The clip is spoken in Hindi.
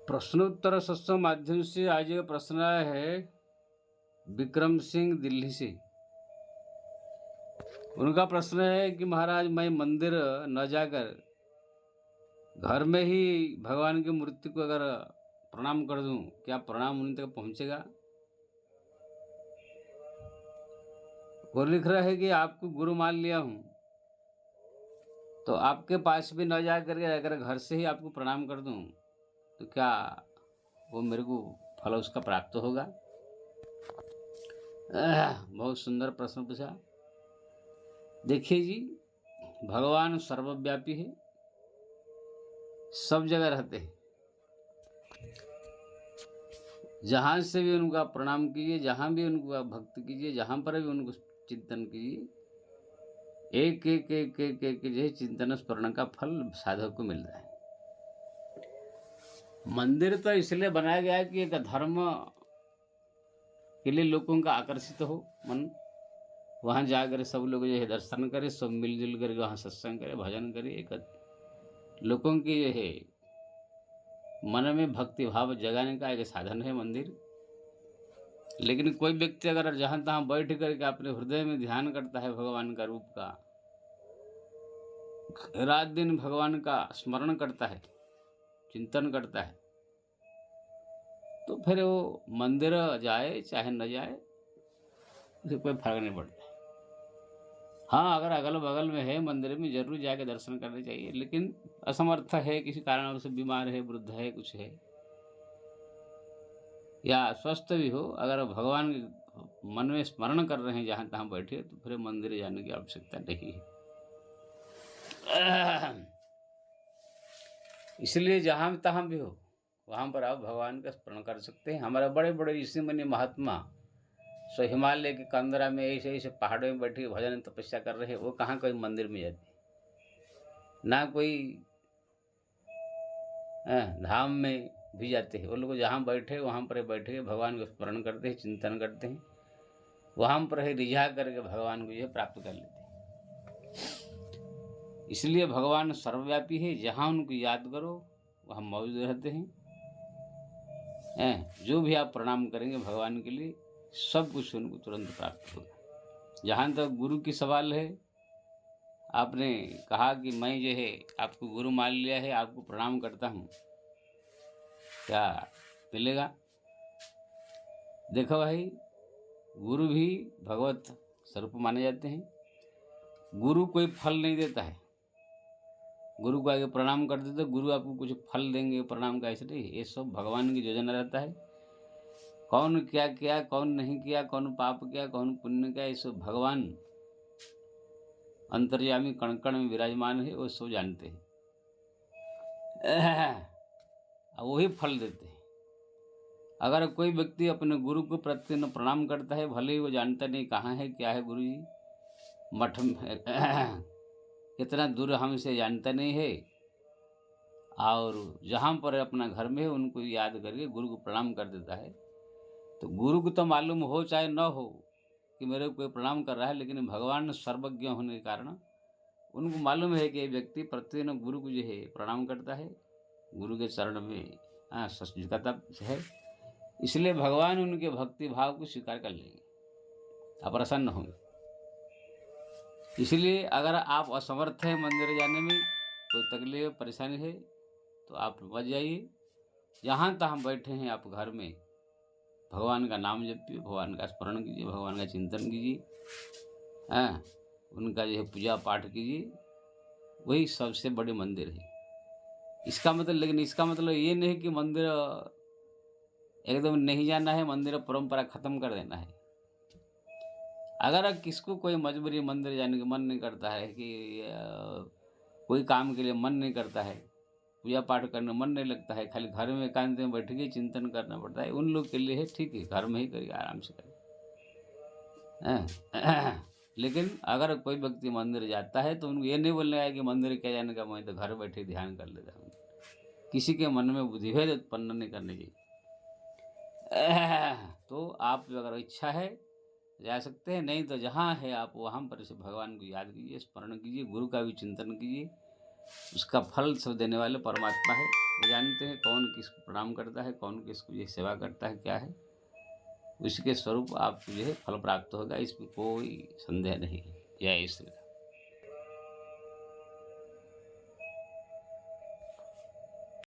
प्रश्नोत्तर सत्संग माध्यम से आज एक प्रश्न आया है विक्रम सिंह दिल्ली से। उनका प्रश्न है कि महाराज मैं मंदिर न जाकर घर में ही भगवान की मूर्ति को अगर प्रणाम कर दूं, क्या प्रणाम उन तक पहुंचेगा? वो लिख रहा है कि आपको गुरु मान लिया हूं, तो आपके पास भी न जाकर के अगर घर से ही आपको प्रणाम कर दूं तो क्या वो मेरे को फल उसका प्राप्त होगा? बहुत सुंदर प्रश्न पूछा। देखिए जी, भगवान सर्वव्यापी है, सब जगह रहते हैं। जहाँ से भी उनका प्रणाम कीजिए, जहाँ भी उनको भक्ति कीजिए, जहाँ पर भी उनको चिंतन कीजिए, एक एक एक एक एक जो है चिंतन स्मरण का फल साधक को मिलता है। मंदिर तो इसलिए बनाया गया है कि एक धर्म के लिए लोगों का आकर्षित हो मन, वहाँ जाकर सब लोग जो है दर्शन करें, सब मिलजुल कर वहाँ सत्संग करें, भजन करें। एक लोगों की जो है मन में भक्ति भाव जगाने का एक साधन है मंदिर। लेकिन कोई व्यक्ति अगर जहाँ तहाँ बैठ करके अपने हृदय में ध्यान करता है भगवान का रूप का, रात दिन भगवान का स्मरण करता है, चिंतन करता है, तो फिर वो मंदिर जाए चाहे न जाए उसे कोई फर्क नहीं पड़ता। हाँ, अगर अगल बगल में है मंदिर में जरूर जाके दर्शन करने चाहिए, लेकिन असमर्थ है, किसी कारण से बीमार है, वृद्ध है, कुछ है, या स्वस्थ भी हो, अगर भगवान के मन में स्मरण कर रहे हैं जहाँ तहाँ बैठे, तो फिर मंदिर जाने की आवश्यकता नहीं है। इसलिए जहाँ तहाँ भी हो वहाँ पर आप भगवान का स्मरण कर सकते हैं। हमारे बड़े बड़े ऋषि मुनि महात्मा सो हिमालय के कंदरा में ऐसे ऐसे पहाड़ों में बैठे भजन तपस्या कर रहे हैं, वो कहाँ कोई मंदिर में जाते, ना कोई धाम में भी जाते हैं। वो लोग जहाँ बैठे वहाँ पर बैठे भगवान को स्मरण करते हैं, चिंतन करते हैं, वहाँ पर ही रिझा करके भगवान को यह प्राप्त कर लेते हैं। इसलिए भगवान सर्वव्यापी है, जहाँ उनको याद करो वहाँ मौजूद रहते हैं। जो भी आप प्रणाम करेंगे भगवान के लिए, सब कुछ उनको तुरंत प्राप्त होगा। जहाँ तक गुरु की सवाल है, आपने कहा कि मैं जो है आपको गुरु मान लिया है, आपको प्रणाम करता हूँ, क्या मिलेगा? देखो भाई, गुरु भी भगवत स्वरूप माने जाते हैं। गुरु कोई फल नहीं देता है। गुरु को आगे प्रणाम कर देते तो गुरु आपको कुछ फल देंगे प्रणाम का, ऐसे नहीं। ये सब भगवान की योजना रहता है। कौन क्या किया, कौन नहीं किया, कौन पाप किया, कौन पुण्य किया, ये सब भगवान अंतर्यामी कण कण में विराजमान है, वो सब जानते हैं। वही फल देते हैं। अगर कोई व्यक्ति अपने गुरु को प्रतिदिन प्रणाम करता है, भले ही वो जानता नहीं कहाँ है क्या है गुरु जी, मठ में इतना दूर हमसे जानता नहीं है, और जहाँ पर अपना घर में है उनको याद करके गुरु को प्रणाम कर देता है, तो गुरु को तो मालूम हो चाहे न हो कि मेरे को कोई प्रणाम कर रहा है, लेकिन भगवान सर्वज्ञ होने के कारण उनको मालूम है कि ये व्यक्ति प्रतिदिन गुरु को जो है प्रणाम करता है, गुरु के चरण में झुकाता है। इसलिए भगवान उनके भक्ति भाव को स्वीकार कर लेंगे, अप्रसन्न होंगे। इसलिए अगर आप असमर्थ हैं मंदिर जाने में, कोई तकलीफ परेशानी है, तो आप मत जाइए। जहाँ तहाँ बैठे हैं आप घर में भगवान का नाम जपिए, भगवान का स्मरण कीजिए, भगवान का चिंतन कीजिए, उनका जो है पूजा पाठ कीजिए, वही सबसे बड़े मंदिर है। इसका मतलब, लेकिन इसका मतलब ये नहीं कि मंदिर एकदम नहीं जाना है, मंदिर परंपरा खत्म कर देना है। अगर किसको कोई मजबूरी मंदिर जाने का मन नहीं करता है, कि कोई काम के लिए मन नहीं करता है, पूजा पाठ करने मन नहीं लगता है, खाली घर में एकांत में बैठ के चिंतन करना पड़ता है, उन लोग के लिए है ठीक है, घर में ही करिए, आराम से करिए। लेकिन अगर कोई व्यक्ति मंदिर जाता है तो उनको ये नहीं बोलना है कि मंदिर क्या जाने का, मैं तो घर बैठे ध्यान कर लेता हूँ। किसी के मन में बुद्धिभेद उत्पन्न नहीं करने चाहिए। तो आप अगर इच्छा है जा सकते हैं, नहीं तो जहाँ है आप वहाँ पर से भगवान को याद कीजिए, स्मरण कीजिए, गुरु का भी चिंतन कीजिए। उसका फल सब देने वाले परमात्मा है। वो जानते हैं कौन किसको प्रणाम करता है, कौन किसको ये सेवा करता है, क्या है उसके स्वरूप आपको जो है फल प्राप्त होगा, इसमें कोई संदेह नहीं है। जय श्री राम।